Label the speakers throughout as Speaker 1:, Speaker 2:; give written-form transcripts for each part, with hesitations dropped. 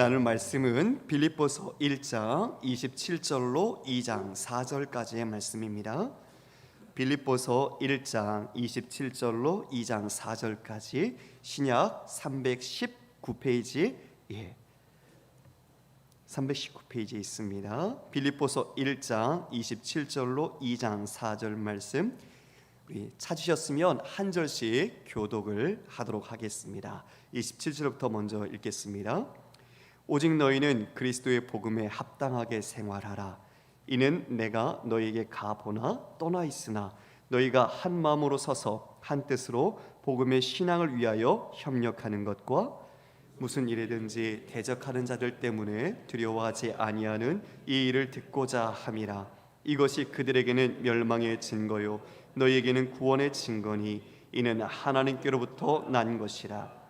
Speaker 1: 나눌 말씀은 빌립보서 1장 27절로 2장 4절까지의 말씀입니다. 빌립보서 1장 27절로 2장 4절까지 신약 319페이지 319페이지에 있습니다. 빌립보서 1장 27절로 2장 4절 말씀, 우리 찾으셨으면 한 절씩 교독을 하도록 하겠습니다. 27절부터 먼저 읽겠습니다. 오직 너희는 그리스도의 복음에 합당하게 생활하라. 이는 내가 너희에게 가보나 떠나 있으나 너희가 한 마음으로 서서 한 뜻으로 복음의 신앙을 위하여 협력하는 것과 무슨 일이든지 대적하는 자들 때문에 두려워하지 아니하는 이 일을 듣고자 함이라. 이것이 그들에게는 멸망의 증거요 너희에게는 구원의 증거니 이는 하나님께로부터 난 것이라.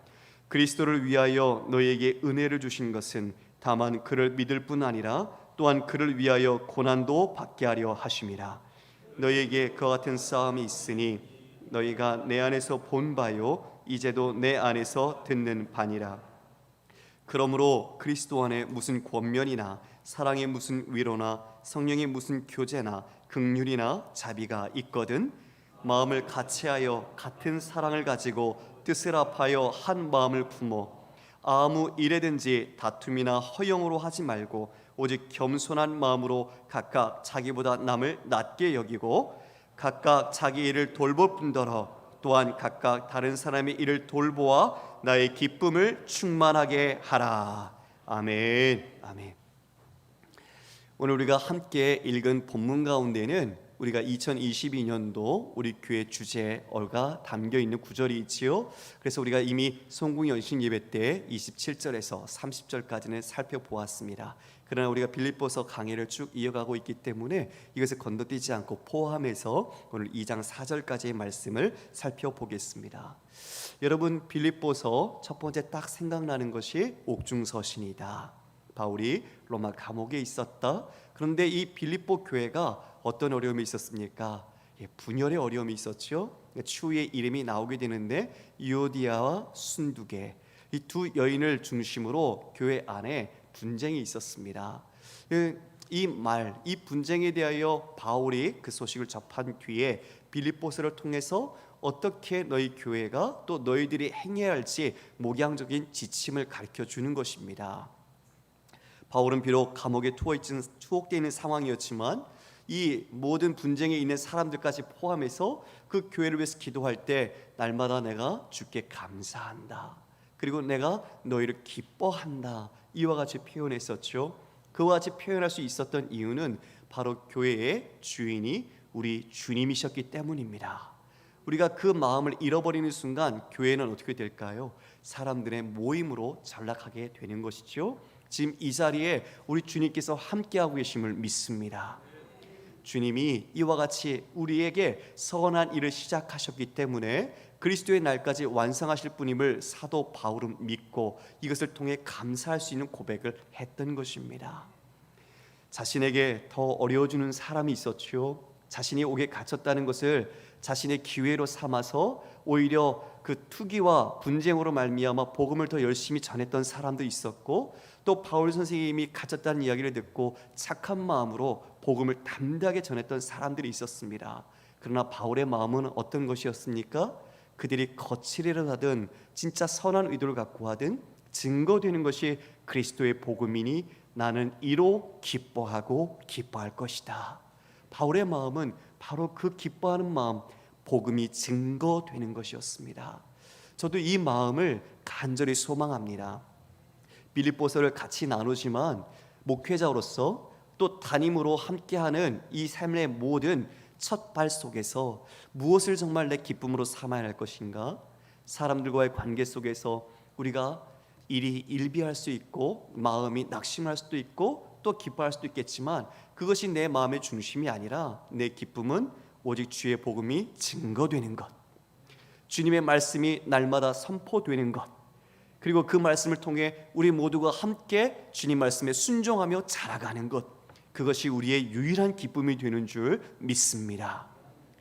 Speaker 1: 그리스도를 위하여 너희에게 은혜를 주신 것은 다만 그를 믿을 뿐 아니라 또한 그를 위하여 고난도 받게 하려 하심이라. 너희에게 그와 같은 싸움이 있으니 너희가 내 안에서 본 바요 이제도 내 안에서 듣는 바니라. 그러므로 그리스도 안에 무슨 권면이나 사랑의 무슨 위로나 성령의 무슨 교제나 긍휼이나 자비가 있거든 마음을 같이하여 같은 사랑을 가지고 뜻을 합하여 한 마음을 품어 아무 일에든지 다툼이나 허영으로 하지 말고 오직 겸손한 마음으로 각각 자기보다 남을 낮게 여기고 각각 자기 일을 돌볼 뿐더러 또한 각각 다른 사람의 일을 돌보아 나의 기쁨을 충만하게 하라. 아멘. 아멘. 오늘 우리가 함께 읽은 본문 가운데는 우리가 2022년도 우리 교회 주제가 담겨 있는 구절이 있지요. 그래서 우리가 이미 송궁 연식 예배 때 27절에서 30절까지는 살펴보았습니다. 그러나 우리가 빌립보서 강해를 쭉 이어가고 있기 때문에 이것을 건너뛰지 않고 포함해서 오늘 2장 4절까지의 말씀을 살펴보겠습니다. 여러분, 빌립보서 첫 번째 딱 생각나는 것이 옥중서신이다. 바울이 로마 감옥에 있었다. 그런데 이 빌립보 교회가 어떤 어려움이 있었습니까? 분열의 어려움이 있었죠. 추후에 이름이 나오게 되는데 유오디아와 순두계, 이 두 여인을 중심으로 교회 안에 분쟁이 있었습니다. 이 분쟁에 대하여 바울이 그 소식을 접한 뒤에 빌립보서를 통해서 어떻게 너희 교회가 또 너희들이 행해야 할지 목양적인 지침을 가르쳐 주는 것입니다. 바울은 비록 감옥에 투옥되어 있는 상황이었지만 이 모든 분쟁에 있는 사람들까지 포함해서 그 교회를 위해서 기도할 때 날마다 내가 주께 감사한다, 그리고 내가 너희를 기뻐한다, 이와 같이 표현했었죠. 그와 같이 표현할 수 있었던 이유는 바로 교회의 주인이 우리 주님이셨기 때문입니다. 우리가 그 마음을 잃어버리는 순간 교회는 어떻게 될까요? 사람들의 모임으로 전락하게 되는 것이죠. 지금 이 자리에 우리 주님께서 함께하고 계심을 믿습니다. 주님이 이와 같이 우리에게 선한 일을 시작하셨기 때문에 그리스도의 날까지 완성하실 분임을 사도 바울은 믿고 이것을 통해 감사할 수 있는 고백을 했던 것입니다. 자신에게 더 어려워지는 사람이 있었죠. 자신이 옥에 갇혔다는 것을 자신의 기회로 삼아서 오히려 그 투기와 분쟁으로 말미암아 복음을 더 열심히 전했던 사람도 있었고, 또 바울 선생님이 갇혔다는 이야기를 듣고 착한 마음으로 복음을 담대하게 전했던 사람들이 있었습니다. 그러나 바울의 마음은 어떤 것이었습니까? 그들이 거칠이를 하든 진짜 선한 의도를 갖고 하든 증거되는 것이 그리스도의 복음이니 나는 이로 기뻐하고 기뻐할 것이다. 바울의 마음은 바로 그 기뻐하는 마음, 복음이 증거되는 것이었습니다. 저도 이 마음을 간절히 소망합니다. 빌립보서를 같이 나누지만 목회자로서 또 담임으로 함께하는 이 삶의 모든 첫 발 속에서 무엇을 정말 내 기쁨으로 삼아야 할 것인가? 사람들과의 관계 속에서 우리가 일이 일비할 수 있고 마음이 낙심할 수도 있고 또 기뻐할 수도 있겠지만 그것이 내 마음의 중심이 아니라 내 기쁨은 오직 주의 복음이 증거되는 것, 주님의 말씀이 날마다 선포되는 것, 그리고 그 말씀을 통해 우리 모두가 함께 주님 말씀에 순종하며 자라가는 것, 그것이 우리의 유일한 기쁨이 되는 줄 믿습니다.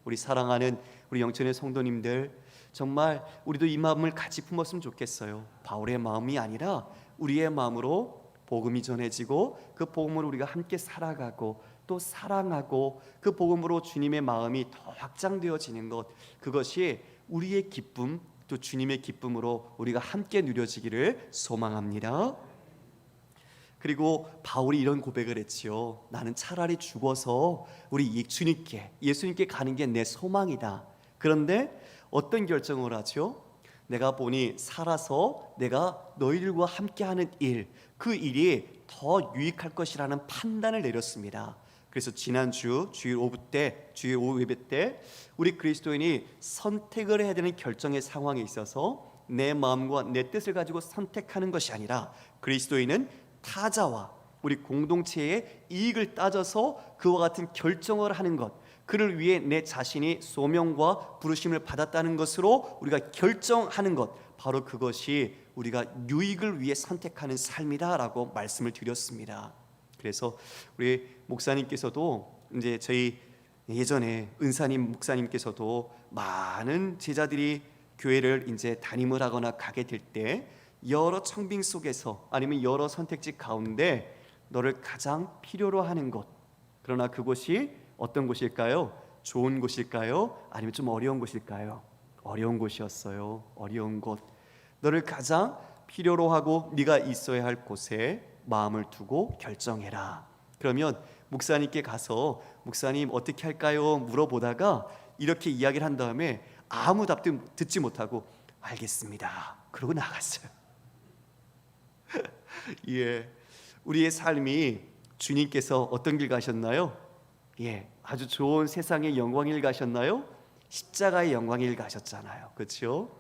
Speaker 1: 우리 사랑하는 우리 영천의 성도님들, 정말 우리도 이 마음을 같이 품었으면 좋겠어요. 바울의 마음이 아니라 우리의 마음으로 복음이 전해지고 그 복음으로 우리가 함께 살아가고 또 사랑하고 그 복음으로 주님의 마음이 더 확장되어지는 것, 그것이 우리의 기쁨 또 주님의 기쁨으로 우리가 함께 누려지기를 소망합니다. 그리고 바울이 이런 고백을 했지요. 나는 차라리 죽어서 우리 주님께 예수님께 가는 게 내 소망이다. 그런데 어떤 결정을 하죠? 내가 보니 살아서 내가 너희들과 함께하는 일, 그 일이 더 유익할 것이라는 판단을 내렸습니다. 그래서 지난주 주일 오후 예배 때 우리 그리스도인이 선택을 해야 되는 결정의 상황에 있어서 내 마음과 내 뜻을 가지고 선택하는 것이 아니라 그리스도인은 타자와 우리 공동체의 이익을 따져서 그와 같은 결정을 하는 것, 그를 위해 내 자신이 소명과 부르심을 받았다는 것으로 우리가 결정하는 것, 바로 그것이 우리가 유익을 위해 선택하는 삶이다라고 말씀을 드렸습니다. 그래서 우리 목사님께서도 이제 저희 예전에 은사님 목사님께서도 많은 제자들이 교회를 이제 담임을 하거나 가게 될 때 여러 청빙 속에서 아니면 여러 선택지 가운데 너를 가장 필요로 하는 곳, 그러나 그곳이 어떤 곳일까요? 좋은 곳일까요? 아니면 좀 어려운 곳일까요? 어려운 곳이었어요. 어려운 곳. 너를 가장 필요로 하고 네가 있어야 할 곳에 마음을 두고 결정해라. 그러면 목사님께 가서 목사님 어떻게 할까요? 물어보다가 이렇게 이야기를 한 다음에 아무 답도 듣지 못하고 알겠습니다. 그러고 나갔어요. 예, 우리의 삶이 주님께서 어떤 길 가셨나요? 예, 아주 좋은 세상의 영광일 가셨나요? 십자가의 영광일 가셨잖아요. 그렇죠?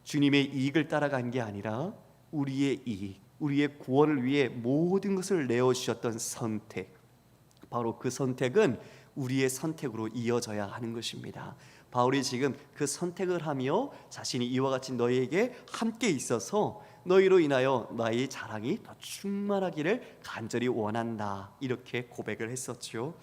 Speaker 1: 주님의 이익을 따라간 게 아니라 우리의 이익, 우리의 구원을 위해 모든 것을 내어주셨던 선택, 바로 그 선택은 우리의 선택으로 이어져야 하는 것입니다. 바울이 지금 그 선택을 하며 자신이 이와 같이 너희에게 함께 있어서 너희로 인하여 나의 자랑이 더 충만하기를 간절히 원한다, 이렇게 고백을 했었죠.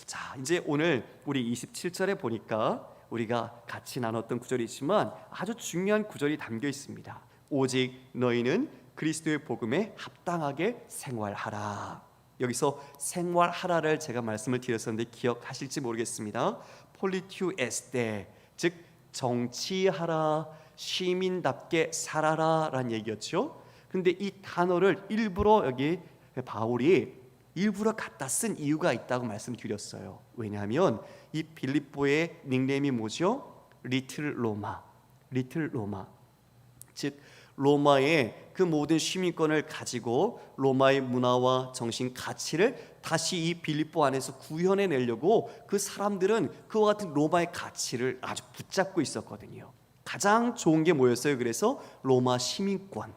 Speaker 1: 자, 이제 오늘 우리 27절에 보니까 우리가 같이 나눴던 구절이지만 아주 중요한 구절이 담겨 있습니다. 오직 너희는 그리스도의 복음에 합당하게 생활하라. 여기서 생활하라를 제가 말씀을 드렸었는데 기억하실지 모르겠습니다. 폴리튜 에스테, 즉 정치하라, 시민답게 살아라 라는 얘기였죠. 그런데 이 단어를 일부러 여기 바울이 일부러 갖다 쓴 이유가 있다고 말씀드렸어요. 왜냐하면 이 빌립보의 닉네임이 뭐죠? 리틀 로마, 리틀 로마. 즉 로마의 그 모든 시민권을 가지고 로마의 문화와 정신 가치를 다시 이 빌립보 안에서 구현해 내려고 그 사람들은 그와 같은 로마의 가치를 아주 붙잡고 있었거든요. 가장 좋은 게 뭐였어요? 그래서 로마 시민권.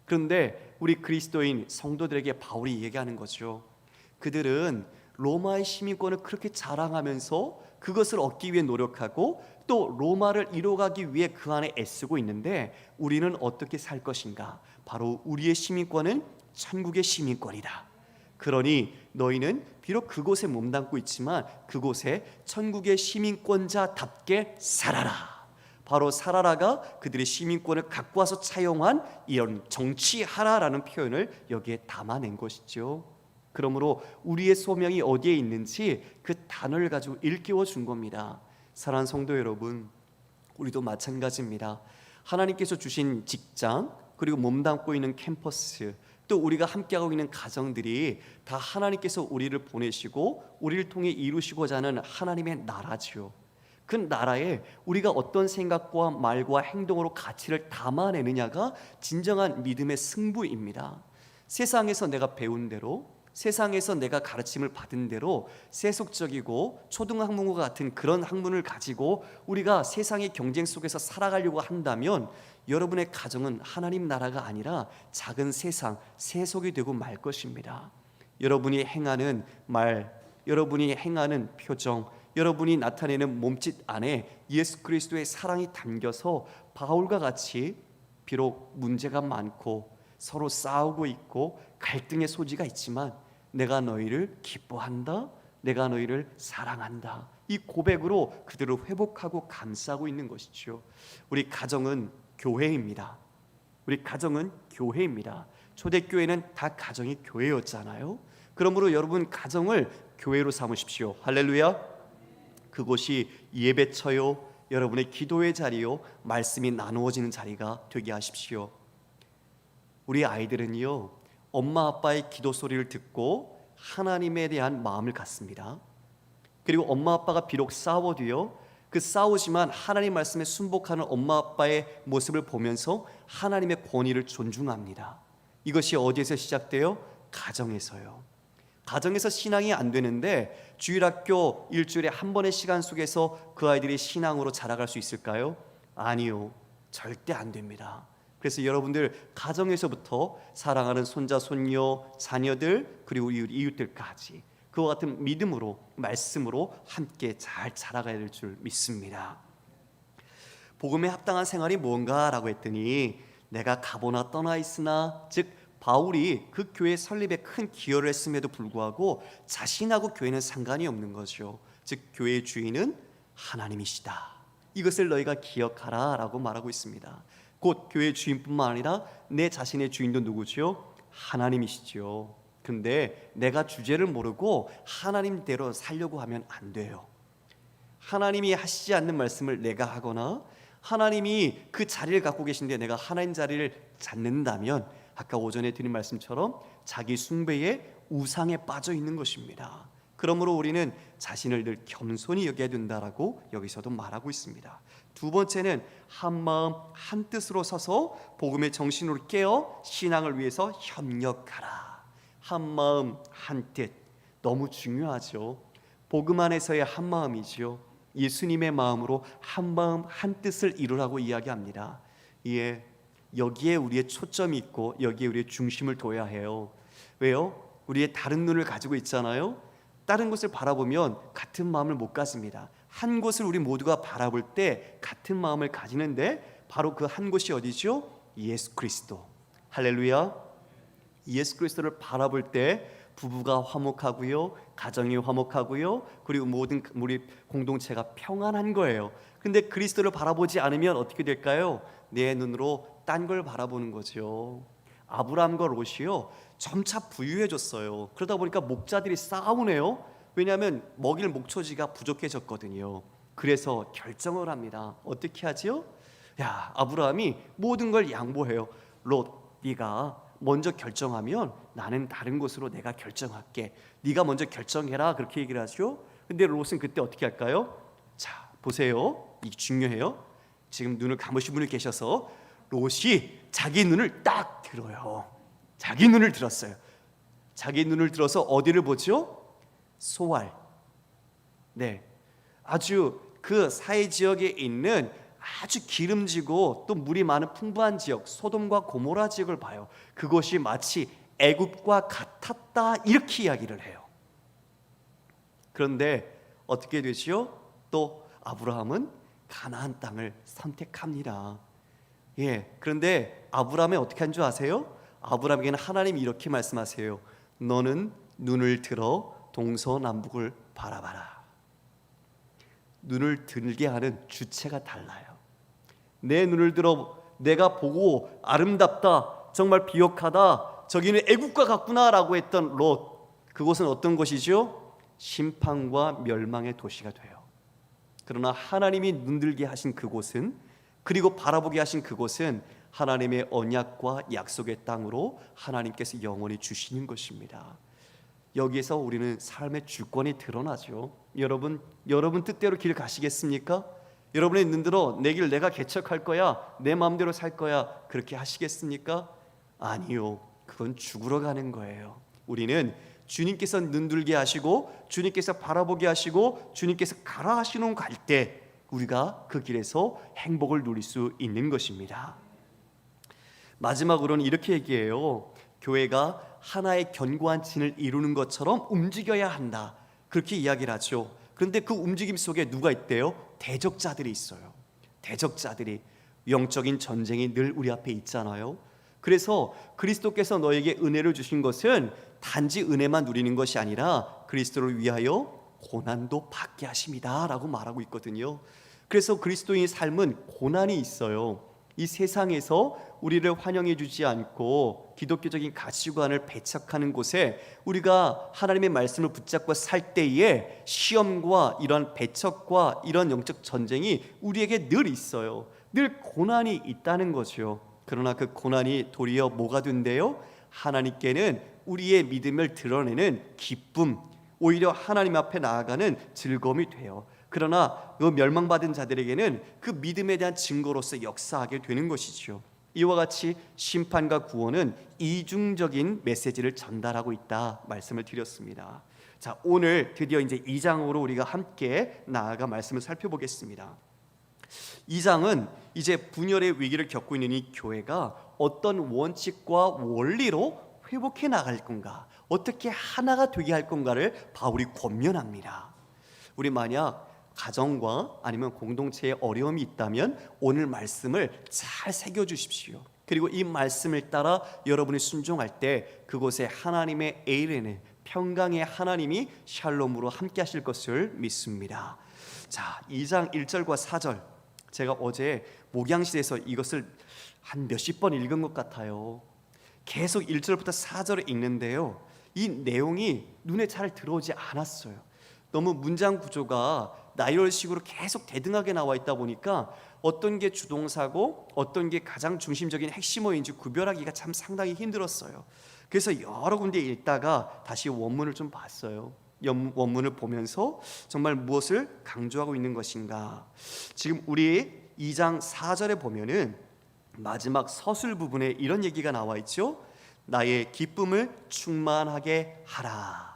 Speaker 1: 그런데 우리 그리스도인 성도들에게 바울이 얘기하는 거죠. 그들은 로마의 시민권을 그렇게 자랑하면서 그것을 얻기 위해 노력하고 또 로마를 이뤄가기 위해 그 안에 애쓰고 있는데 우리는 어떻게 살 것인가? 바로 우리의 시민권은 천국의 시민권이다. 그러니 너희는 비록 그곳에 몸담고 있지만 그곳에 천국의 시민권자답게 살아라. 바로 살아라가 그들의 시민권을 갖고 와서 차용한 이런 정치하라라는 표현을 여기에 담아낸 것이죠. 그러므로 우리의 소명이 어디에 있는지 그 단어를 가지고 일깨워 준 겁니다. 사랑하는 성도 여러분, 우리도 마찬가지입니다. 하나님께서 주신 직장, 그리고 몸담고 있는 캠퍼스, 또 우리가 함께하고 있는 가정들이 다 하나님께서 우리를 보내시고 우리를 통해 이루시고자 하는 하나님의 나라지요. 그 나라에 우리가 어떤 생각과 말과 행동으로 가치를 담아내느냐가 진정한 믿음의 승부입니다. 세상에서 내가 배운 대로, 세상에서 내가 가르침을 받은 대로 세속적이고 초등학문과 같은 그런 학문을 가지고 우리가 세상의 경쟁 속에서 살아가려고 한다면 여러분의 가정은 하나님 나라가 아니라 작은 세상, 세속이 되고 말 것입니다. 여러분이 행하는 말, 여러분이 행하는 표정, 여러분이 나타내는 몸짓 안에 예수 그리스도의 사랑이 담겨서 바울과 같이 비록 문제가 많고 서로 싸우고 있고 갈등의 소지가 있지만 내가 너희를 기뻐한다, 내가 너희를 사랑한다, 이 고백으로 그들을 회복하고 감싸고 있는 것이죠. 우리 가정은 교회입니다. 우리 가정은 교회입니다. 초대교회는 다 가정이 교회였잖아요. 그러므로 여러분 가정을 교회로 삼으십시오. 할렐루야. 그곳이 예배처요, 여러분의 기도의 자리요, 말씀이 나누어지는 자리가 되게 하십시오. 우리 아이들은요, 엄마 아빠의 기도 소리를 듣고 하나님에 대한 마음을 갖습니다. 그리고 엄마 아빠가 비록 싸워도요, 그 싸우지만 하나님 말씀에 순복하는 엄마 아빠의 모습을 보면서 하나님의 권위를 존중합니다. 이것이 어디에서 시작돼요? 가정에서요. 가정에서 신앙이 안 되는데 주일학교 일주일에 한 번의 시간 속에서 그 아이들이 신앙으로 자라갈 수 있을까요? 아니요, 절대 안 됩니다. 그래서 여러분들 가정에서부터 사랑하는 손자, 손녀, 자녀들, 그리고 이웃들까지 그와 같은 믿음으로, 말씀으로 함께 잘 자라가야 될 줄 믿습니다. 복음에 합당한 생활이 뭔가라고 했더니 내가 가보나 떠나 있으나, 즉 바울이 그 교회 설립에 큰 기여를 했음에도 불구하고 자신하고 교회는 상관이 없는 거죠. 즉 교회의 주인은 하나님이시다. 이것을 너희가 기억하라 라고 말하고 있습니다. 곧 교회의 주인뿐만 아니라 내 자신의 주인도 누구죠? 하나님이시죠. 근데 내가 주제를 모르고 하나님대로 살려고 하면 안 돼요. 하나님이 하시지 않는 말씀을 내가 하거나 하나님이 그 자리를 갖고 계신데 내가 하나님 자리를 잡는다면 아까 오전에 드린 말씀처럼 자기 숭배의 우상에 빠져 있는 것입니다. 그러므로 우리는 자신을 늘 겸손히 여겨야 된다라고 여기서도 말하고 있습니다. 두 번째는 한 마음 한 뜻으로 서서 복음의 정신으로 깨어 신앙을 위해서 협력하라. 한 마음 한 뜻, 너무 중요하죠. 복음 안에서의 한 마음이죠. 예수님의 마음으로 한 마음 한 뜻을 이루라고 이야기합니다. 예, 여기에 우리의 초점이 있고 여기에 우리의 중심을 둬야 해요. 왜요? 우리의 다른 눈을 가지고 있잖아요. 다른 곳을 바라보면 같은 마음을 못 가집니다. 한 곳을 우리 모두가 바라볼 때 같은 마음을 가지는데 바로 그 한 곳이 어디죠? 예수 그리스도. 할렐루야. 예수 그리스도를 바라볼 때 부부가 화목하고요, 가정이 화목하고요, 그리고 모든 우리 공동체가 평안한 거예요. 근데 그리스도를 바라보지 않으면 어떻게 될까요? 내 눈으로 딴 걸 바라보는 거죠. 아브라함과 롯이요, 점차 부유해졌어요. 그러다 보니까 목자들이 싸우네요. 왜냐하면 먹일 목초지가 부족해졌거든요. 그래서 결정을 합니다. 어떻게 하지요? 야, 아브라함이 모든 걸 양보해요. 롯, 네가 먼저 결정하면 나는 다른 곳으로 내가 결정할게. 네가 먼저 결정해라. 그렇게 얘기를 하죠. 근데 롯은 그때 어떻게 할까요? 자, 보세요. 이게 중요해요. 지금 눈을 감으신 분이 계셔서 롯이 자기 눈을 딱 들어요. 자기 눈을 들었어요. 자기 눈을 들어서 어디를 보죠? 소알. 네, 아주 그 사해 지역에 있는 아주 기름지고 또 물이 많은 풍부한 지역, 소돔과 고모라 지역을 봐요. 그것이 마치 애굽과 같았다 이렇게 이야기를 해요. 그런데 어떻게 되지요? 또 아브라함은 가나안 땅을 선택합니다. 예, 그런데 아브라함이 어떻게 한 줄 아세요? 아브라함에게는 하나님이 이렇게 말씀하세요. 너는 눈을 들어 동서남북을 바라봐라. 눈을 들게 하는 주체가 달라요. 내 눈을 들어 내가 보고 아름답다, 정말 비옥하다, 저기는 애국과 같구나 라고 했던 롯, 그곳은 어떤 곳이죠? 심판과 멸망의 도시가 돼요. 그러나 하나님이 눈들게 하신 그곳은, 그리고 바라보게 하신 그곳은 하나님의 언약과 약속의 땅으로 하나님께서 영원히 주시는 것입니다. 여기에서 우리는 삶의 주권이 드러나죠. 여러분 뜻대로 길 가시겠습니까? 여러분의 눈들어 내 길 내가 개척할 거야, 내 마음대로 살 거야, 그렇게 하시겠습니까? 아니요, 그건 죽으러 가는 거예요. 우리는 주님께서 눈들게 하시고 주님께서 바라보게 하시고 주님께서 가라 하시는 갈 때 우리가 그 길에서 행복을 누릴 수 있는 것입니다. 마지막으로는 이렇게 얘기해요. 교회가 하나의 견고한 진을 이루는 것처럼 움직여야 한다, 그렇게 이야기를 하죠. 그런데 그 움직임 속에 누가 있대요? 대적자들이 있어요. 대적자들이. 영적인 전쟁이 늘 우리 앞에 있잖아요. 그래서 그리스도께서 너에게 은혜를 주신 것은 단지 은혜만 누리는 것이 아니라 그리스도를 위하여 고난도 받게 하심이다 라고 말하고 있거든요. 그래서 그리스도인의 삶은 고난이 있어요. 이 세상에서 우리를 환영해 주지 않고 기독교적인 가치관을 배척하는 곳에 우리가 하나님의 말씀을 붙잡고 살 때에 시험과 이런 배척과 이런 영적 전쟁이 우리에게 늘 있어요. 늘 고난이 있다는 거죠. 그러나 그 고난이 도리어 뭐가 된대요? 하나님께는 우리의 믿음을 드러내는 기쁨, 오히려 하나님 앞에 나아가는 즐거움이 돼요. 그러나 그 멸망받은 자들에게는 그 믿음에 대한 증거로서 역사하게 되는 것이죠. 이와 같이 심판과 구원은 이중적인 메시지를 전달하고 있다 말씀을 드렸습니다. 자, 오늘 드디어 이제 2장으로 우리가 함께 나아가 말씀을 살펴보겠습니다. 2장은 이제 분열의 위기를 겪고 있는 이 교회가 어떤 원칙과 원리로 회복해 나갈 건가, 어떻게 하나가 되게 할 건가를 바울이 권면합니다. 우리 만약 가정과 아니면 공동체에 어려움이 있다면 오늘 말씀을 잘 새겨주십시오. 그리고 이 말씀을 따라 여러분이 순종할 때 그곳에 하나님의 에이레네, 평강의 하나님이 샬롬으로 함께 하실 것을 믿습니다. 자, 2장 1절과 4절, 제가 어제 목양실에서 이것을 한 몇십 번 읽은 것 같아요. 계속 1절부터 4절을 읽는데요, 이 내용이 눈에 잘 들어오지 않았어요. 너무 문장 구조가 나열식으로 계속 대등하게 나와 있다 보니까 어떤 게 주동사고 어떤 게 가장 중심적인 핵심어인지 구별하기가 참 상당히 힘들었어요. 그래서 여러 군데 읽다가 다시 원문을 좀 봤어요. 원문을 보면서 정말 무엇을 강조하고 있는 것인가. 지금 우리 2장 4절에 보면은 마지막 서술 부분에 이런 얘기가 나와 있죠. 나의 기쁨을 충만하게 하라.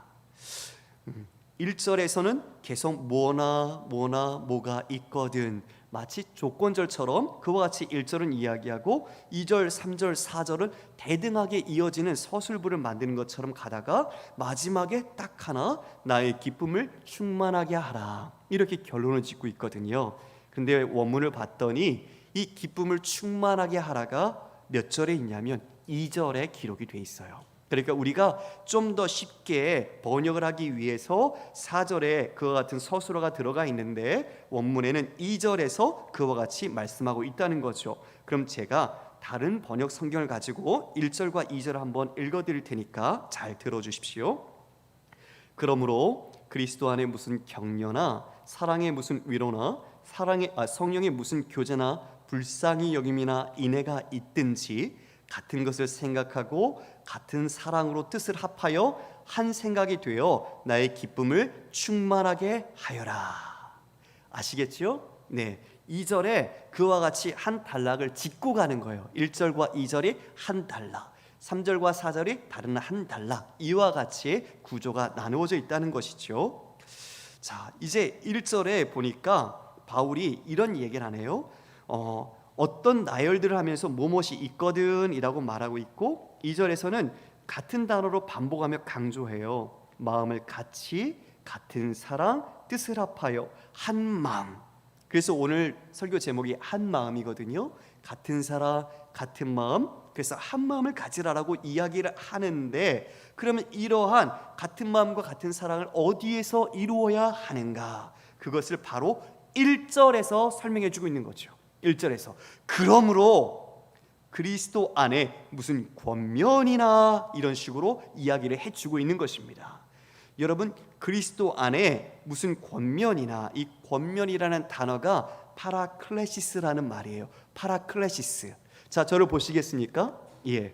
Speaker 1: 1절에서는 계속 뭐가 있거든, 마치 조건절처럼 그와 같이 1절은 이야기하고 2절, 3절, 4절은 대등하게 이어지는 서술부를 만드는 것처럼 가다가 마지막에 딱 하나 나의 기쁨을 충만하게 하라, 이렇게 결론을 짓고 있거든요. 근데 원문을 봤더니 이 기쁨을 충만하게 하라가 몇 절에 있냐면 2절에 기록이 돼 있어요. 그러니까 우리가 좀 더 쉽게 번역을 하기 위해서 4절에 그와 같은 서술어가 들어가 있는데 원문에는 2절에서 그와 같이 말씀하고 있다는 거죠. 그럼 제가 다른 번역 성경을 가지고 1절과 2절을 한번 읽어드릴 테니까 잘 들어주십시오. 그러므로 그리스도 안에 무슨 격려나 사랑의 무슨 위로나 성령의 무슨 교제나 불쌍히 여김이나 인애가 있든지 같은 것을 생각하고 같은 사랑으로 뜻을 합하여 한 생각이 되어 나의 기쁨을 충만하게 하여라. 아시겠죠? 네, 2절에 그와 같이 한 단락을 짚고 가는 거예요. 1절과 2절이 한 단락, 3절과 4절이 다른 한 단락, 이와 같이 구조가 나누어져 있다는 것이죠. 자, 이제 1절에 보니까 바울이 이런 얘기를 하네요. 어떤 나열들을 하면서 무엇이 있거든 이라고 말하고 있고, 2절에서는 같은 단어로 반복하며 강조해요. 마음을 같이, 같은 사랑, 뜻을 합하여 한 마음. 그래서 오늘 설교 제목이 한 마음이거든요. 같은 사랑, 같은 마음. 그래서 한 마음을 가지라라고 이야기를 하는데, 그러면 이러한 같은 마음과 같은 사랑을 어디에서 이루어야 하는가? 그것을 바로 1절에서 설명해 주고 있는 거죠. 1절에서 그러므로 그리스도 안에 무슨 권면이나 이런 식으로 이야기를 해주고 있는 것입니다. 여러분, 그리스도 안에 무슨 권면이나, 이 권면이라는 단어가 파라클레시스라는 말이에요. 파라클레시스. 자, 저를 보시겠습니까? 예.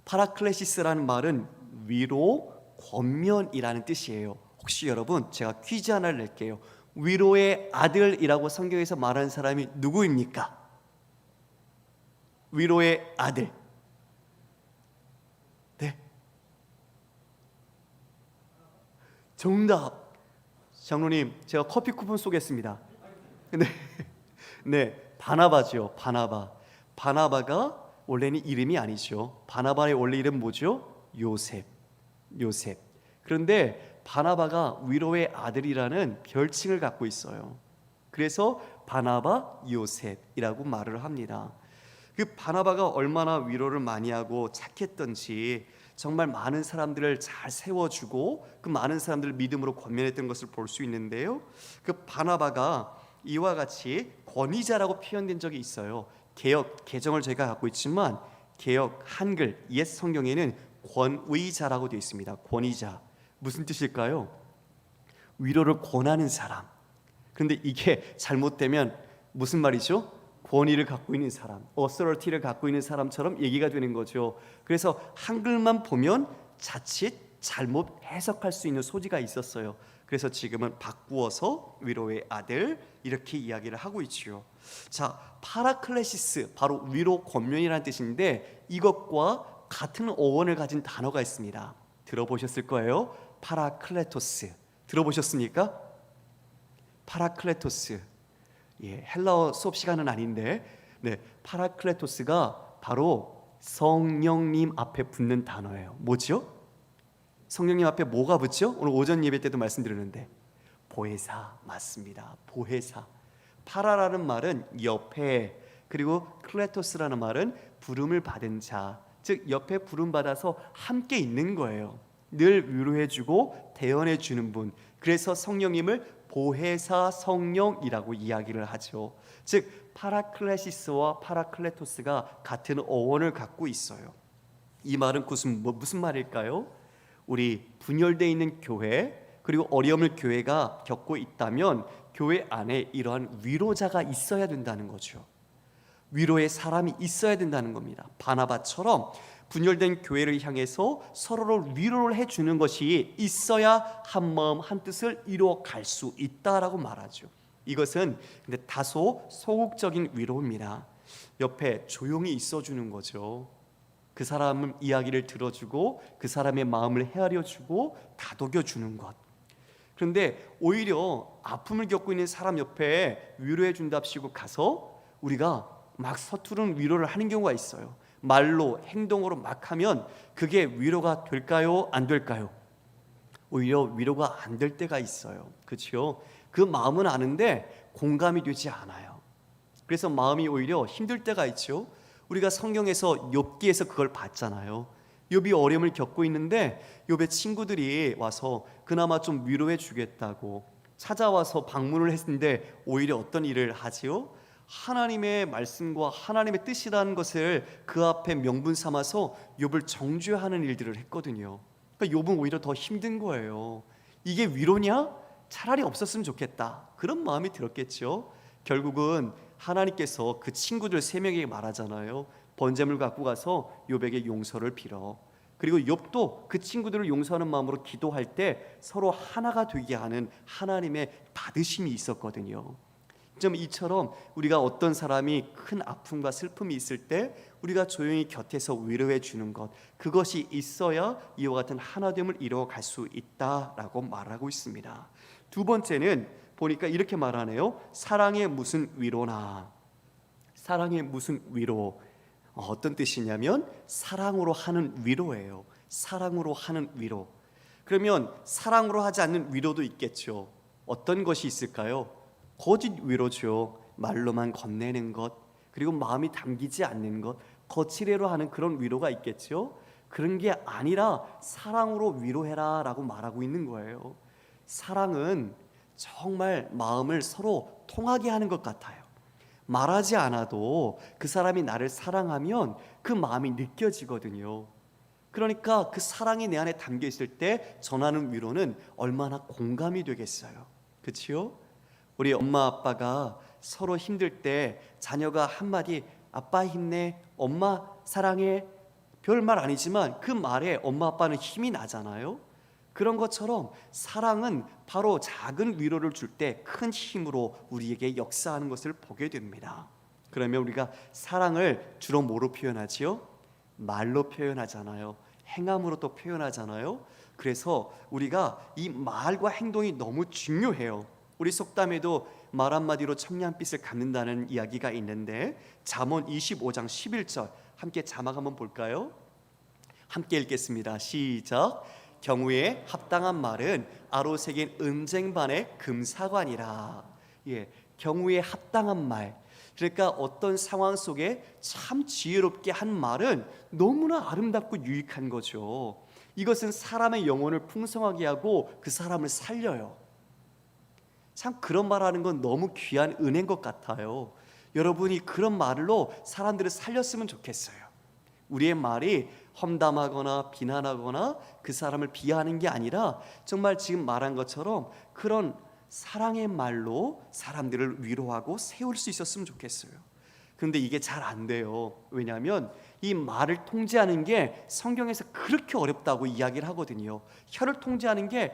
Speaker 1: 파라클레시스라는 말은 위로, 권면이라는 뜻이에요. 혹시 여러분, 제가 퀴즈 하나를 낼게요. 위로의 아들이라고 성경에서 말하는 사람이 누구입니까? 위로의 아들. 네. 정답. 장로님, 제가 커피 쿠폰 쏘겠습니다. 네. 네, 바나바죠. 바나바. 바나바가 원래는 이름이 아니죠. 바나바의 원래 이름 뭐죠? 요셉. 그런데 바나바가 위로의 아들이라는 별칭을 갖고 있어요. 그래서 바나바 요셉이라고 말을 합니다. 그 바나바가 얼마나 위로를 많이 하고 착했던지, 정말 많은 사람들을 잘 세워주고 그 많은 사람들을 믿음으로 권면했던 것을 볼 수 있는데요, 그 바나바가 이와 같이 권위자라고 표현된 적이 있어요. 개역 개정을 제가 갖고 있지만 개역 한글 옛 성경에는 권위자라고 되어 있습니다. 권위자. 무슨 뜻일까요? 위로를 권하는 사람. 그런데 이게 잘못되면 무슨 말이죠? 권위를 갖고 있는 사람, authority를 갖고 있는 사람처럼 얘기가 되는 거죠. 그래서 한글만 보면 자칫 잘못 해석할 수 있는 소지가 있었어요. 그래서 지금은 바꾸어서 위로의 아들 이렇게 이야기를 하고 있지요. 자, 파라클레시스, 바로 위로 권면이라는 뜻인데 이것과 같은 어원을 가진 단어가 있습니다. 들어보셨을 거예요. 파라클레토스. 들어보셨습니까? 파라클레토스. 예, 헬라어 수업 시간은 아닌데, 네, 파라클레토스가 바로 성령님 앞에 붙는 단어예요. 뭐죠? 성령님 앞에 뭐가 붙죠? 오늘 오전 예배 때도 말씀드렸는데 보혜사. 맞습니다. 보혜사. 파라라는 말은 옆에, 그리고 클레토스라는 말은 부름을 받은 자, 즉 옆에 부름 받아서 함께 있는 거예요. 늘 위로해주고 대언해주는 분. 그래서 성령님을 보혜사 성령이라고 이야기를 하죠. 즉 파라클레시스와 파라클레토스가 같은 어원을 갖고 있어요. 이 말은 무슨 말일까요? 우리 분열되어 있는 교회, 그리고 어려움을 교회가 겪고 있다면 교회 안에 이러한 위로자가 있어야 된다는 거죠. 위로의 사람이 있어야 된다는 겁니다. 바나바처럼 분열된 교회를 향해서 서로를 위로를 해주는 것이 있어야 한 마음 한 뜻을 이루어갈 수 있다라고 말하죠. 이것은 근데 다소 소극적인 위로입니다. 옆에 조용히 있어주는 거죠. 그 사람의 이야기를 들어주고 그 사람의 마음을 헤아려주고 다독여주는 것. 그런데 오히려 아픔을 겪고 있는 사람 옆에 위로해 준답시고 가서 우리가 막 서투른 위로를 하는 경우가 있어요. 말로 행동으로 막 하면 그게 위로가 될까요? 안 될까요? 오히려 위로가 안 될 때가 있어요. 그렇죠? 그 마음은 아는데 공감이 되지 않아요. 그래서 마음이 오히려 힘들 때가 있죠. 우리가 성경에서 욥기에서 그걸 봤잖아요. 욥이 어려움을 겪고 있는데 욥의 친구들이 와서 그나마 좀 위로해 주겠다고 찾아와서 방문을 했는데 오히려 어떤 일을 하지요? 하나님의 말씀과 하나님의 뜻이라는 것을 그 앞에 명분 삼아서 욥을 정죄하는 일들을 했거든요. 그러니까 욥은 오히려 더 힘든 거예요. 이게 위로냐? 차라리 없었으면 좋겠다. 그런 마음이 들었겠죠. 결국은 하나님께서 그 친구들 3명에게 말하잖아요. 번제물 갖고 가서 욥에게 용서를 빌어. 그리고 욥도 그 친구들을 용서하는 마음으로 기도할 때 서로 하나가 되게 하는 하나님의 받으심이 있었거든요. 좀 이처럼 우리가 어떤 사람이 큰 아픔과 슬픔이 있을 때 우리가 조용히 곁에서 위로해 주는 것, 그것이 있어야 이와 같은 하나됨을 이루어갈 수 있다라고 말하고 있습니다. 두 번째는 보니까 이렇게 말하네요. 사랑의 무슨 위로나. 사랑의 무슨 위로. 어떤 뜻이냐면 사랑으로 하는 위로예요. 사랑으로 하는 위로. 그러면 사랑으로 하지 않는 위로도 있겠죠. 어떤 것이 있을까요? 거짓 위로죠. 말로만 건네는 것, 그리고 마음이 담기지 않는 것, 거칠애로 하는 그런 위로가 있겠죠. 그런 게 아니라 사랑으로 위로해라 라고 말하고 있는 거예요. 사랑은 정말 마음을 서로 통하게 하는 것 같아요. 말하지 않아도 그 사람이 나를 사랑하면 그 마음이 느껴지거든요. 그러니까 그 사랑이 내 안에 담겨 있을 때 전하는 위로는 얼마나 공감이 되겠어요. 그렇지요? 우리 엄마 아빠가 서로 힘들 때 자녀가 한마디 아빠 힘내, 엄마 사랑해, 별말 아니지만 그 말에 엄마 아빠는 힘이 나잖아요. 그런 것처럼 사랑은 바로 작은 위로를 줄 때 큰 힘으로 우리에게 역사하는 것을 보게 됩니다. 그러면 우리가 사랑을 주로 뭐로 표현하지요? 말로 표현하잖아요. 행함으로 또 표현하잖아요. 그래서 우리가 이 말과 행동이 너무 중요해요. 우리 속담에도 말 한마디로 청량빛을 갚는다는 이야기가 있는데 잠언 25장 11절 함께 자막 한번 볼까요? 함께 읽겠습니다. 시작. 경우에 합당한 말은 아로새긴 은쟁반의 금사관이라. 예, 경우에 합당한 말. 그러니까 어떤 상황 속에 참 지혜롭게 한 말은 너무나 아름답고 유익한 거죠. 이것은 사람의 영혼을 풍성하게 하고 그 사람을 살려요. 참 그런 말하는 건 너무 귀한 은혜인 것 같아요. 여러분이 그런 말로 사람들을 살렸으면 좋겠어요. 우리의 말이 험담하거나 비난하거나 그 사람을 비하하는 게 아니라 정말 지금 말한 것처럼 그런 사랑의 말로 사람들을 위로하고 세울 수 있었으면 좋겠어요. 그런데 이게 잘 안 돼요. 왜냐하면 이 말을 통제하는 게 성경에서 그렇게 어렵다고 이야기를 하거든요. 혀를 통제하는 게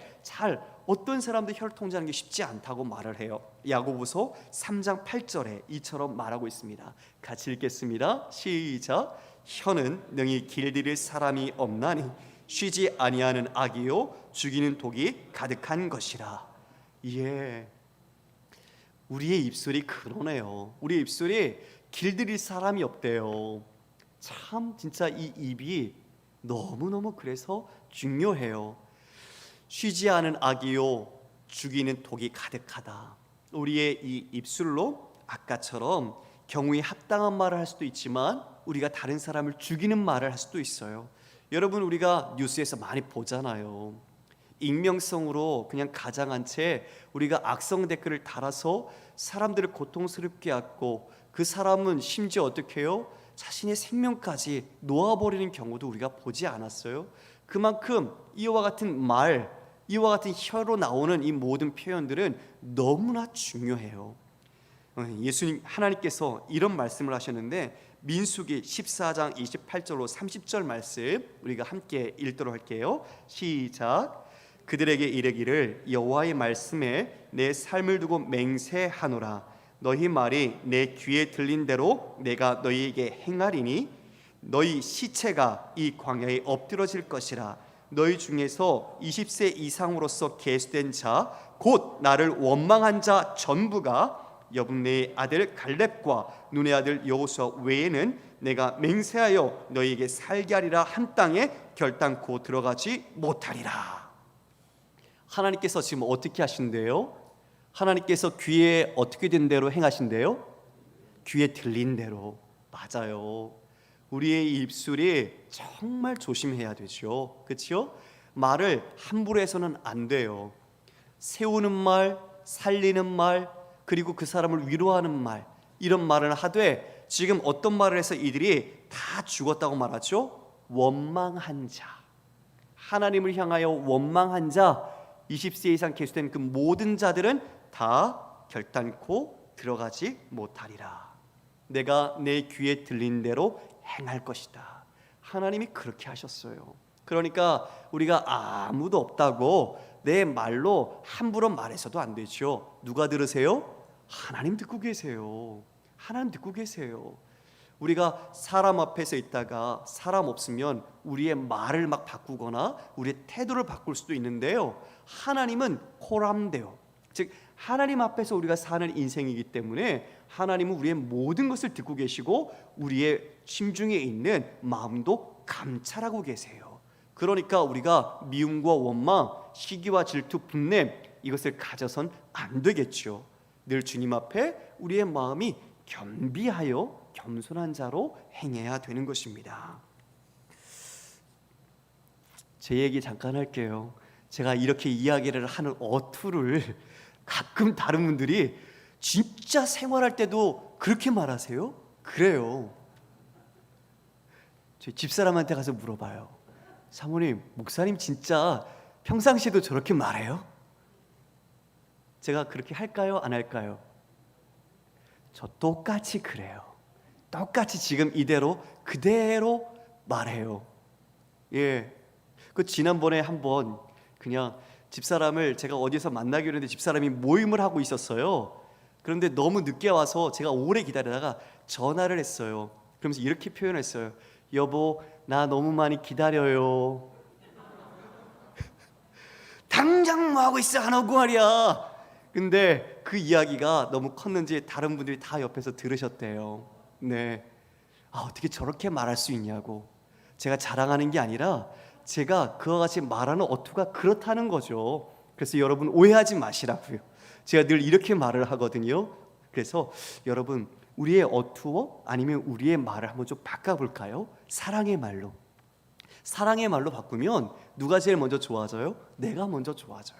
Speaker 1: 어떤 사람도 혀를 통제하는 게 쉽지 않다고 말을 해요. 야고보서 3장 8절에 이처럼 말하고 있습니다. 같이 읽겠습니다. 시작. 혀는 능히 길들일 사람이 없나니 쉬지 아니하는 악이요 죽이는 독이 가득한 것이라. 예, 우리의 입술이 그러네요. 우리의 입술이 길들일 사람이 없대요. 참 진짜 이 입이 너무너무 그래서 중요해요. 쉬지 않은 악이요 죽이는 독이 가득하다. 우리의 이 입술로 아까처럼 경우에 합당한 말을 할 수도 있지만 우리가 다른 사람을 죽이는 말을 할 수도 있어요. 여러분, 우리가 뉴스에서 많이 보잖아요. 익명성으로 그냥 가장한 채 우리가 악성 댓글을 달아서 사람들을 고통스럽게 하고 그 사람은 심지어 어떻게 해요? 자신의 생명까지 놓아버리는 경우도 우리가 보지 않았어요? 그만큼 이와 같은 말, 이와 같은 혀로 나오는 이 모든 표현들은 너무나 중요해요. 예수님, 하나님께서 이런 말씀을 하셨는데 민수기 14장 28절로 30절 말씀 우리가 함께 읽도록 할게요. 시작. 그들에게 이르기를 여호와의 말씀에 내 삶을 두고 맹세하노라. 너희 말이 내 귀에 들린 대로 내가 너희에게 행하리니 너희 시체가 이 광야에 엎드러질 것이라. 너희 중에서 20세 이상으로서 계수된 자 곧 나를 원망한 자 전부가 여분네의 아들 갈렙과 눈의 아들 여호수아 외에는 내가 맹세하여 너희에게 살게 하리라 한 땅에 결단코 들어가지 못하리라. 하나님께서 지금 어떻게 하신대요? 하나님께서 귀에 어떻게 된 대로 행하신대요? 귀에 들린 대로. 맞아요. 우리의 입술이 정말 조심해야 되죠. 그렇죠? 말을 함부로 해서는 안 돼요. 세우는 말, 살리는 말, 그리고 그 사람을 위로하는 말, 이런 말을 하되 지금 어떤 말을 해서 이들이 다 죽었다고 말하죠? 원망한 자, 하나님을 향하여 원망한 자, 20세 이상 계수된 그 모든 자들은 다 결단코 들어가지 못하리라. 내가 내 귀에 들린 대로 행할 것이다. 하나님이 그렇게 하셨어요. 그러니까 우리가 아무도 없다고 내 말로 함부로 말해서도 안 되죠. 누가 들으세요? 하나님 듣고 계세요. 하나님 듣고 계세요. 우리가 사람 앞에서 있다가 사람 없으면 우리의 말을 막 바꾸거나 우리의 태도를 바꿀 수도 있는데요, 하나님은 코람데오, 즉 하나님 앞에서 우리가 사는 인생이기 때문에 하나님은 우리의 모든 것을 듣고 계시고 우리의 심중에 있는 마음도 감찰하고 계세요. 그러니까 우리가 미움과 원망, 시기와 질투, 분냄, 이것을 가져선 안 되겠죠. 늘 주님 앞에 우리의 마음이 겸비하여 겸손한 자로 행해야 되는 것입니다. 제 얘기 잠깐 할게요. 제가 이렇게 이야기를 하는 어투를 가끔 다른 분들이 진짜 생활할 때도 그렇게 말하세요? 그래요. 저희 집사람한테 가서 물어봐요. 사모님, 목사님 진짜 평상시에도 저렇게 말해요? 제가 그렇게 할까요? 안 할까요? 저 똑같이 그래요. 똑같이 지금 이대로 그대로 말해요. 예. 그 지난번에 한번 그냥 집사람을 제가 어디서 만나기로 했는데 집사람이 모임을 하고 있었어요. 그런데 너무 늦게 와서 제가 오래 기다리다가 전화를 했어요. 그러면서 이렇게 표현했어요. 여보, 나 너무 많이 기다려요. 당장 뭐 하고 있어? 안 오고 말이야. 근데 그 이야기가 너무 컸는지 다른 분들이 다 옆에서 들으셨대요. 네. 어떻게 저렇게 말할 수 있냐고. 제가 자랑하는 게 아니라 제가 그와 같이 말하는 어투가 그렇다는 거죠. 그래서 여러분 오해하지 마시라고요. 제가 늘 이렇게 말을 하거든요. 그래서 여러분 우리의 어투어 아니면 우리의 말을 한번 좀 바꿔볼까요? 사랑의 말로. 사랑의 말로 바꾸면 누가 제일 먼저 좋아져요? 내가 먼저 좋아져요.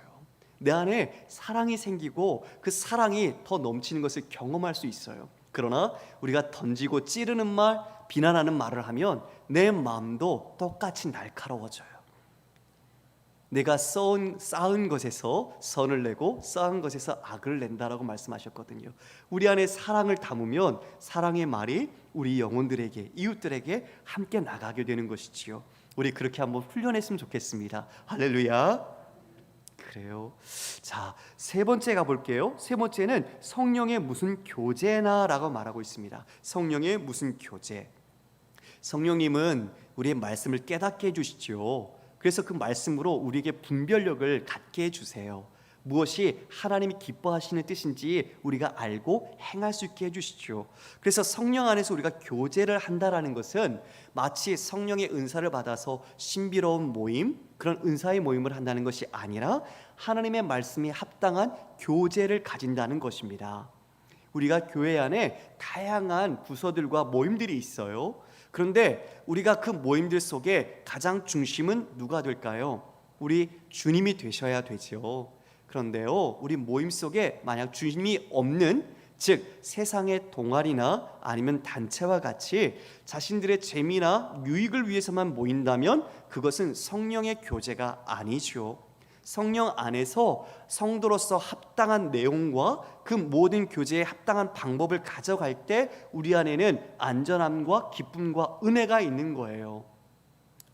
Speaker 1: 내 안에 사랑이 생기고 그 사랑이 더 넘치는 것을 경험할 수 있어요. 그러나 우리가 던지고 찌르는 말, 비난하는 말을 하면 내 마음도 똑같이 날카로워져요. 내가 쌓은 것에서 선을 내고 쌓은 것에서 악을 낸다라고 말씀하셨거든요. 우리 안에 사랑을 담으면 사랑의 말이 우리 영혼들에게, 이웃들에게 함께 나가게 되는 것이지요. 우리 그렇게 한번 훈련했으면 좋겠습니다. 할렐루야. 그래요. 자, 세 번째 가볼게요. 세 번째는 성령의 무슨 교제나라고 말하고 있습니다. 성령의 무슨 교제. 성령님은 우리의 말씀을 깨닫게 해주시죠. 그래서 그 말씀으로 우리에게 분별력을 갖게 해주세요. 무엇이 하나님이 기뻐하시는 뜻인지 우리가 알고 행할 수 있게 해주시죠. 그래서 성령 안에서 우리가 교제를 한다라는 것은 마치 성령의 은사를 받아서 신비로운 모임, 그런 은사의 모임을 한다는 것이 아니라 하나님의 말씀에 합당한 교제를 가진다는 것입니다. 우리가 교회 안에 다양한 부서들과 모임들이 있어요. 그런데 우리가 그 모임들 속에 가장 중심은 누가 될까요? 우리 주님이 되셔야 되죠. 그런데요, 우리 모임 속에 만약 주님이 없는, 즉 세상의 동아리나 아니면 단체와 같이 자신들의 재미나 유익을 위해서만 모인다면 그것은 성령의 교제가 아니죠. 성령 안에서 성도로서 합당한 내용과 그 모든 교제에 합당한 방법을 가져갈 때 우리 안에는 안전함과 기쁨과 은혜가 있는 거예요.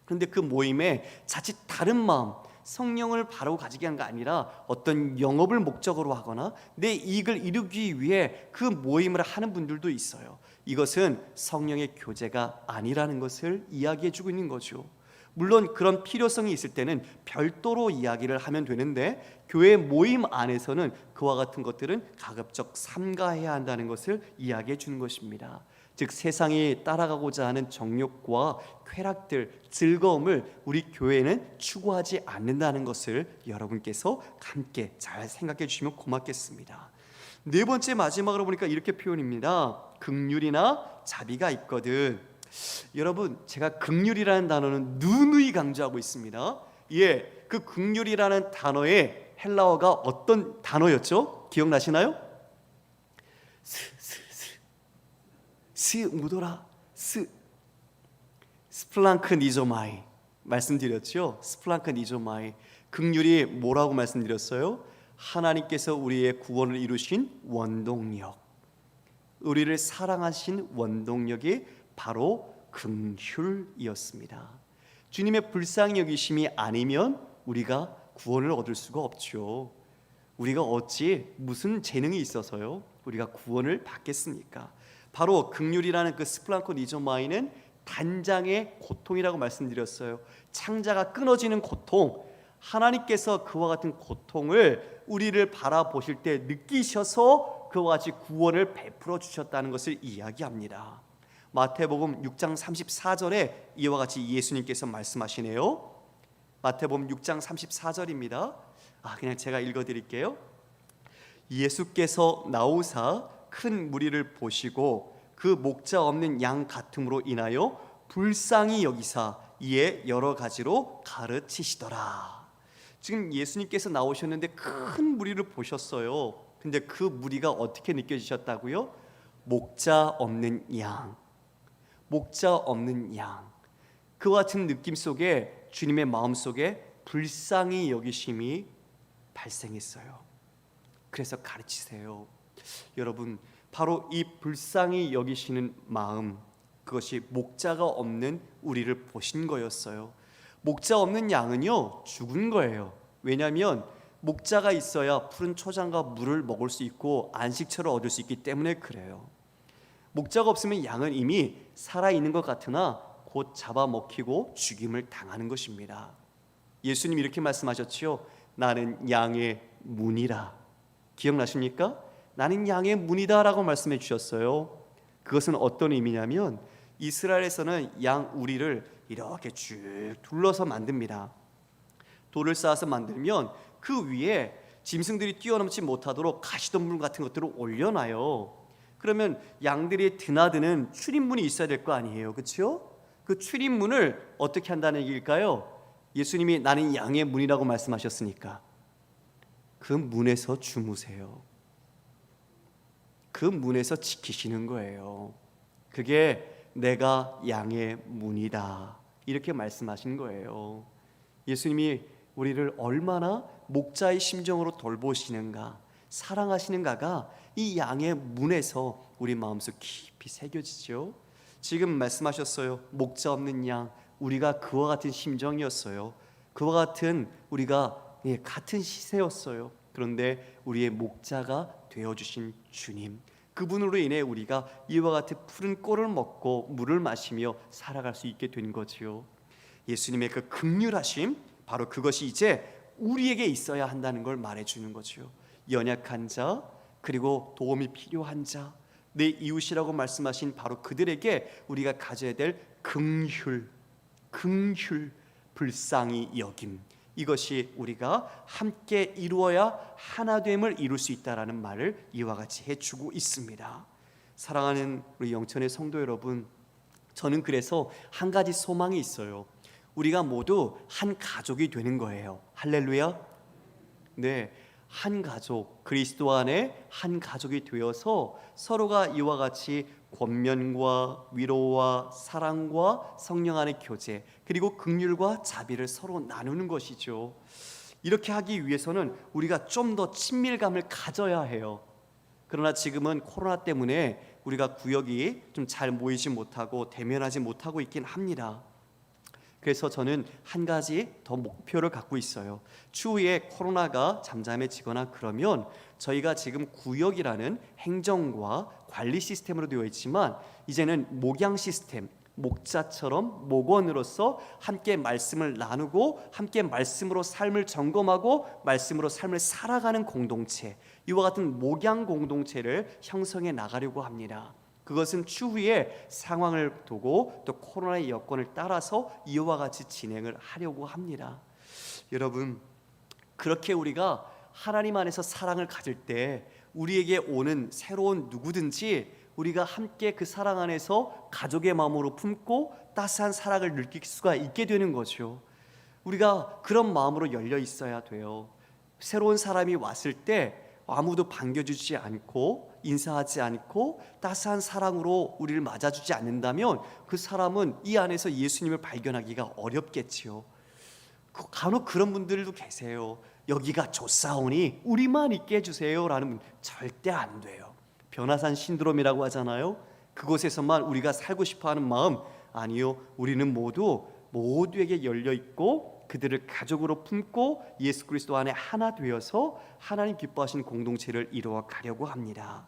Speaker 1: 그런데 그 모임에 자칫 다른 마음, 성령을 바로 가지게 한 게 아니라 어떤 영업을 목적으로 하거나 내 이익을 이루기 위해 그 모임을 하는 분들도 있어요. 이것은 성령의 교제가 아니라는 것을 이야기해 주고 있는 거죠. 물론 그런 필요성이 있을 때는 별도로 이야기를 하면 되는데 교회 모임 안에서는 그와 같은 것들은 가급적 삼가해야 한다는 것을 이야기해 주는 것입니다. 즉 세상이 따라가고자 하는 정욕과 쾌락들, 즐거움을 우리 교회는 추구하지 않는다는 것을 여러분께서 함께 잘 생각해 주시면 고맙겠습니다. 네 번째 마지막으로 보니까 이렇게 표현입니다. 긍휼이나 자비가 있거든. 여러분, 제가 긍휼이라는 단어는 누누이 강조하고 있습니다. 예, 그 긍휼이라는 단어의 헬라어가 어떤 단어였죠? 기억나시나요? 스 무도라 스플랑크 니조마이 말씀드렸죠. 스플랑크 니조마이, 긍휼이 뭐라고 말씀드렸어요? 하나님께서 우리의 구원을 이루신 원동력, 우리를 사랑하신 원동력이 바로 긍휼이었습니다. 주님의 불쌍히 여기심이 아니면 우리가 구원을 얻을 수가 없죠. 우리가 어찌 무슨 재능이 있어서요 우리가 구원을 받겠습니까? 바로 긍휼이라는 그 스플랑코 니조마이는 단장의 고통이라고 말씀드렸어요. 창자가 끊어지는 고통, 하나님께서 그와 같은 고통을 우리를 바라보실 때 느끼셔서 그와 같이 구원을 베풀어 주셨다는 것을 이야기합니다. 마태복음 6장 34절에 이와 같이 예수님께서 말씀하시네요. 마태복음 6장 34절입니다. 그냥 제가 읽어드릴게요. 예수께서 나오사 큰 무리를 보시고 그 목자 없는 양 같음으로 인하여 불쌍히 여기사 이에 여러 가지로 가르치시더라. 지금 예수님께서 나오셨는데 큰 무리를 보셨어요. 근데 그 무리가 어떻게 느껴지셨다고요? 목자 없는 양, 목자 없는 양. 그와 같은 느낌 속에 주님의 마음 속에 불쌍히 여기심이 발생했어요. 그래서 가르치세요. 여러분, 바로 이 불쌍히 여기시는 마음, 그것이 목자가 없는 우리를 보신 거였어요. 목자 없는 양은요 죽은 거예요. 왜냐하면 목자가 있어야 푸른 초장과 물을 먹을 수 있고 안식처를 얻을 수 있기 때문에 그래요. 목자가 없으면 양은 이미 살아있는 것 같으나 곧 잡아먹히고 죽임을 당하는 것입니다. 예수님이 이렇게 말씀하셨지요. 나는 양의 문이라. 기억나십니까? 나는 양의 문이다 라고 말씀해 주셨어요. 그것은 어떤 의미냐면 이스라엘에서는 양 우리를 이렇게 쭉 둘러서 만듭니다. 돌을 쌓아서 만들면 그 위에 짐승들이 뛰어넘지 못하도록 가시덤불 같은 것들을 올려놔요. 그러면 양들이 드나드는 출입문이 있어야 될 거 아니에요, 그렇죠? 그 출입문을 어떻게 한다는 얘기일까요? 예수님이 나는 양의 문이라고 말씀하셨으니까 그 문에서 주무세요. 그 문에서 지키시는 거예요. 그게 내가 양의 문이다, 이렇게 말씀하신 거예요. 예수님이 우리를 얼마나 목자의 심정으로 돌보시는가, 사랑하시는가가 이 양의 문에서 우리 마음속 깊이 새겨지죠. 지금 말씀하셨어요. 목자 없는 양, 우리가 그와 같은 심정이었어요. 그와 같은 우리가 같은 시세였어요. 그런데 우리의 목자가 되어주신 주님, 그분으로 인해 우리가 이와 같은 푸른 꼴을 먹고 물을 마시며 살아갈 수 있게 된 거지요. 예수님의 그 긍휼하심, 바로 그것이 이제 우리에게 있어야 한다는 걸 말해주는 거죠. 연약한 자, 그리고 도움이 필요한 자, 내 이웃이라고 말씀하신 바로 그들에게 우리가 가져야 될 긍휼, 불쌍히 여김, 이것이 우리가 함께 이루어야 하나됨을 이룰 수 있다라는 말을 이와 같이 해주고 있습니다. 사랑하는 우리 영천의 성도 여러분, 저는 그래서 한 가지 소망이 있어요. 우리가 모두 한 가족이 되는 거예요. 할렐루야. 네, 한 가족, 그리스도 안에 한 가족이 되어서 서로가 이와 같이 권면과 위로와 사랑과 성령 안의 교제, 그리고 긍휼과 자비를 서로 나누는 것이죠. 이렇게 하기 위해서는 우리가 좀 더 친밀감을 가져야 해요. 그러나 지금은 코로나 때문에 우리가 구역이 좀 잘 모이지 못하고 대면하지 못하고 있긴 합니다. 그래서 저는 한 가지 더 목표를 갖고 있어요. 추후에 코로나가 잠잠해지거나 그러면 저희가 지금 구역이라는 행정과 관리 시스템으로 되어 있지만 이제는 목양 시스템, 목자처럼 목원으로서 함께 말씀을 나누고 함께 말씀으로 삶을 점검하고 말씀으로 삶을 살아가는 공동체, 이와 같은 목양 공동체를 형성해 나가려고 합니다. 그것은 추후에 상황을 두고 또 코로나의 여건을 따라서 이와 같이 진행을 하려고 합니다. 여러분, 그렇게 우리가 하나님 안에서 사랑을 가질 때 우리에게 오는 새로운 누구든지 우리가 함께 그 사랑 안에서 가족의 마음으로 품고 따스한 사랑을 느낄 수가 있게 되는 거죠. 우리가 그런 마음으로 열려 있어야 돼요. 새로운 사람이 왔을 때 아무도 반겨주지 않고 인사하지 않고 따스한 사랑으로 우리를 맞아주지 않는다면 그 사람은 이 안에서 예수님을 발견하기가 어렵겠지요. 간혹 그런 분들도 계세요. 여기가 좋사오니 우리만 있게 해주세요 라는 분, 절대 안 돼요. 변화산 신드롬이라고 하잖아요. 그곳에서만 우리가 살고 싶어하는 마음, 아니요, 우리는 모두에게 열려있고 그들을 가족으로 품고 예수 그리스도 안에 하나 되어서 하나님 기뻐하시는 공동체를 이루어 가려고 합니다.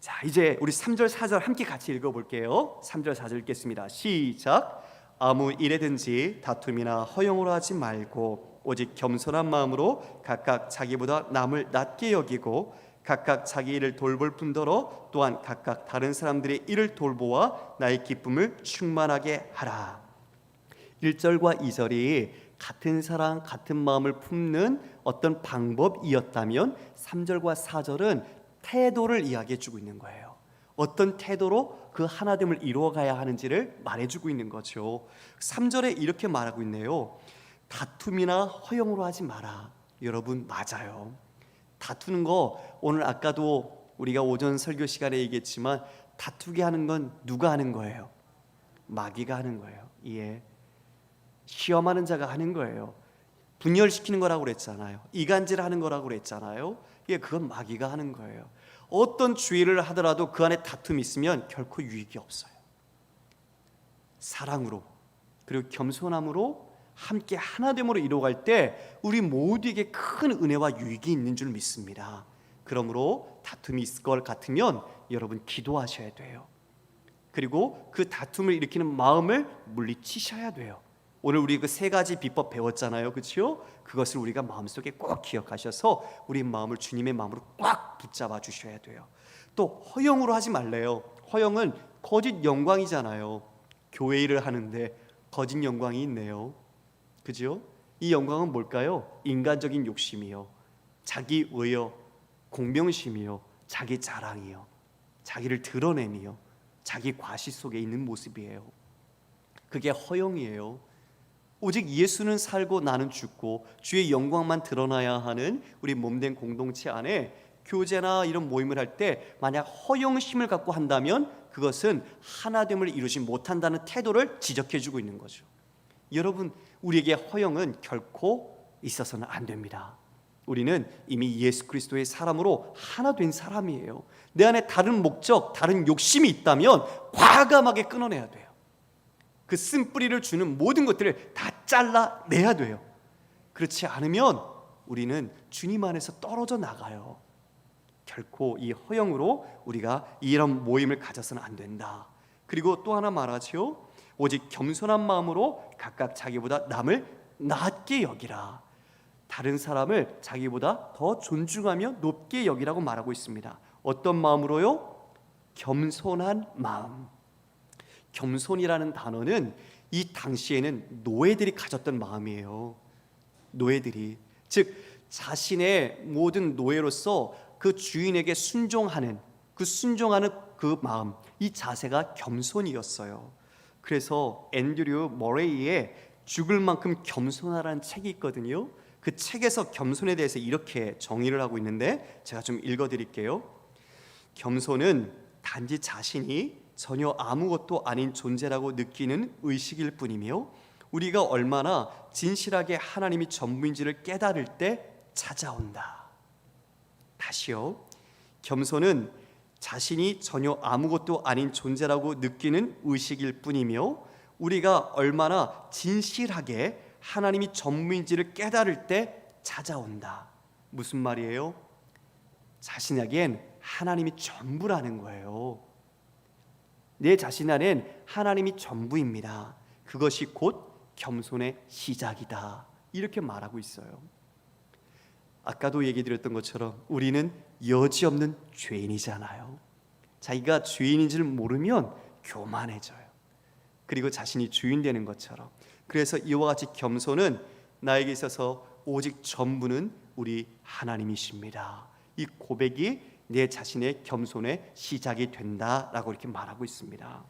Speaker 1: 자, 이제 우리 3절 4절 함께 같이 읽어볼게요. 3절 4절 읽겠습니다. 시작. 아무 일에든지 다툼이나 허용으로 하지 말고 오직 겸손한 마음으로 각각 자기보다 남을 낮게 여기고 각각 자기 일을 돌볼 뿐더러 또한 각각 다른 사람들의 일을 돌보아 나의 기쁨을 충만하게 하라. 1절과 2절이 같은 사랑, 같은 마음을 품는 어떤 방법이었다면 3절과 4절은 태도를 이야기해 주고 있는 거예요. 어떤 태도로 그 하나됨을 이루어가야 하는지를 말해주고 있는 거죠. 3절에 이렇게 말하고 있네요. 다툼이나 허용으로 하지 마라. 여러분, 맞아요. 다투는 거, 오늘 아까도 우리가 오전 설교 시간에 얘기했지만 다투게 하는 건 누가 하는 거예요? 마귀가 하는 거예요. 예, 시험하는 자가 하는 거예요. 분열시키는 거라고 그랬잖아요. 이간질하는 거라고 그랬잖아요. 예, 그건 마귀가 하는 거예요. 어떤 주의를 하더라도 그 안에 다툼이 있으면 결코 유익이 없어요. 사랑으로 그리고 겸손함으로 함께 하나됨으로 이루어갈 때 우리 모두에게 큰 은혜와 유익이 있는 줄 믿습니다. 그러므로 다툼이 있을 것 같으면 여러분 기도하셔야 돼요. 그리고 그 다툼을 일으키는 마음을 물리치셔야 돼요. 오늘 우리 그 세 가지 비법 배웠잖아요, 그렇죠? 그것을 우리가 마음속에 꼭 기억하셔서 우리 마음을 주님의 마음으로 꽉 붙잡아 주셔야 돼요. 또 허영으로 하지 말래요. 허영은 거짓 영광이잖아요. 교회 일을 하는데 거짓 영광이 있네요, 그죠? 이 영광은 뭘까요? 인간적인 욕심이요, 자기 의요, 공명심이요, 자기 자랑이요, 자기를 드러내미요, 자기 과시 속에 있는 모습이에요. 그게 허영이에요. 오직 예수는 살고 나는 죽고 주의 영광만 드러나야 하는 우리 몸된 공동체 안에 교제나 이런 모임을 할 때 만약 허영심을 갖고 한다면 그것은 하나됨을 이루지 못한다는 태도를 지적해주고 있는 거죠. 여러분, 우리에게 허영은 결코 있어서는 안 됩니다. 우리는 이미 예수 그리스도의 사람으로 하나 된 사람이에요. 내 안에 다른 목적, 다른 욕심이 있다면 과감하게 끊어내야 돼요. 그 쓴뿌리를 주는 모든 것들을 다 잘라내야 돼요. 그렇지 않으면 우리는 주님 안에서 떨어져 나가요. 결코 이 허영으로 우리가 이런 모임을 가져서는 안 된다. 그리고 또 하나 말하죠. 오직 겸손한 마음으로 각각 자기보다 남을 낮게 여기라. 다른 사람을 자기보다 더 존중하며 높게 여기라고 말하고 있습니다. 어떤 마음으로요? 겸손한 마음. 겸손이라는 단어는 이 당시에는 노예들이 가졌던 마음이에요. 노예들이, 즉 자신의 모든 노예로서 그 주인에게 순종하는 그 마음, 이 자세가 겸손이었어요. 그래서 앤드류 머레이의 죽을 만큼 겸손하라는 책이 있거든요. 그 책에서 겸손에 대해서 이렇게 정의를 하고 있는데 제가 좀 읽어드릴게요. 겸손은 단지 자신이 전혀 아무것도 아닌 존재라고 느끼는 의식일 뿐이며 우리가 얼마나 진실하게 하나님이 전부인지를 깨달을 때 찾아온다. 다시요. 겸손은 자신이 전혀 아무것도 아닌 존재라고 느끼는 의식일 뿐이며 우리가 얼마나 진실하게 하나님이 전부인지를 깨달을 때 찾아온다. 무슨 말이에요? 자신에겐 하나님이 전부라는 거예요. 내 자신 안엔 하나님이 전부입니다. 그것이 곧 겸손의 시작이다. 이렇게 말하고 있어요. 아까도 얘기 드렸던 것처럼 우리는 여지없는 죄인이잖아요. 자기가 죄인인 줄 모르면 교만해져요. 그리고 자신이 주인 되는 것처럼. 그래서 이와 같이 겸손은 나에게 있어서 오직 전부는 우리 하나님이십니다. 이 고백이 내 자신의 겸손의 시작이 된다라고 이렇게 말하고 있습니다.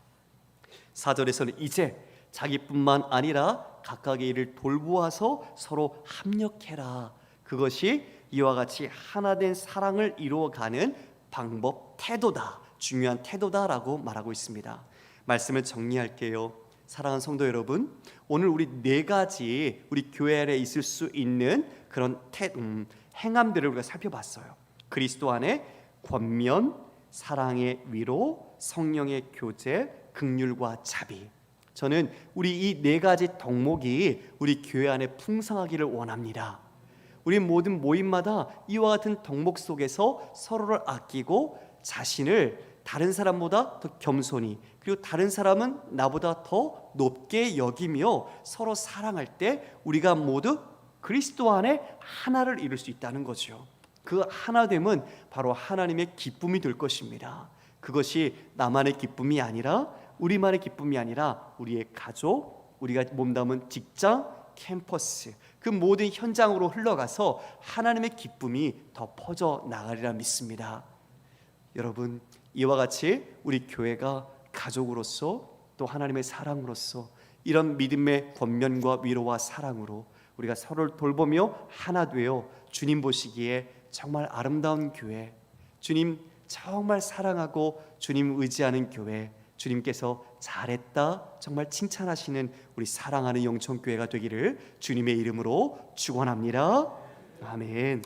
Speaker 1: 4절에서는 이제 자기뿐만 아니라 각각의 일을 돌보아서 서로 합력해라. 그것이 이와 같이 하나된 사랑을 이루어가는 방법, 태도다. 중요한 태도다라고 말하고 있습니다. 말씀을 정리할게요. 사랑하는 성도 여러분, 오늘 우리 네 가지 우리 교회 안에 있을 수 있는 그런 행함들을 우리가 살펴봤어요. 그리스도 안에 권면, 사랑의 위로, 성령의 교제, 긍휼과 자비. 저는 우리 이 네 가지 덕목이 우리 교회 안에 풍성하기를 원합니다. 우리 모든 모임마다 이와 같은 덕목 속에서 서로를 아끼고 자신을 다른 사람보다 더 겸손히, 그리고 다른 사람은 나보다 더 높게 여기며 서로 사랑할 때 우리가 모두 그리스도 안에 하나를 이룰 수 있다는 거죠. 그 하나됨은 바로 하나님의 기쁨이 될 것입니다. 그것이 나만의 기쁨이 아니라, 우리만의 기쁨이 아니라 우리의 가족, 우리가 몸담은 직장, 캠퍼스, 그 모든 현장으로 흘러가서 하나님의 기쁨이 더 퍼져 나가리라 믿습니다. 여러분, 이와 같이 우리 교회가 가족으로서 또 하나님의 사랑으로서 이런 믿음의 권면과 위로와 사랑으로 우리가 서로를 돌보며 하나 되어 주님 보시기에 정말 아름다운 교회, 주님 정말 사랑하고 주님 의지하는 교회, 주님께서 잘했다 정말 칭찬하시는 우리 사랑하는 영천교회가 되기를 주님의 이름으로 축원합니다. 아멘.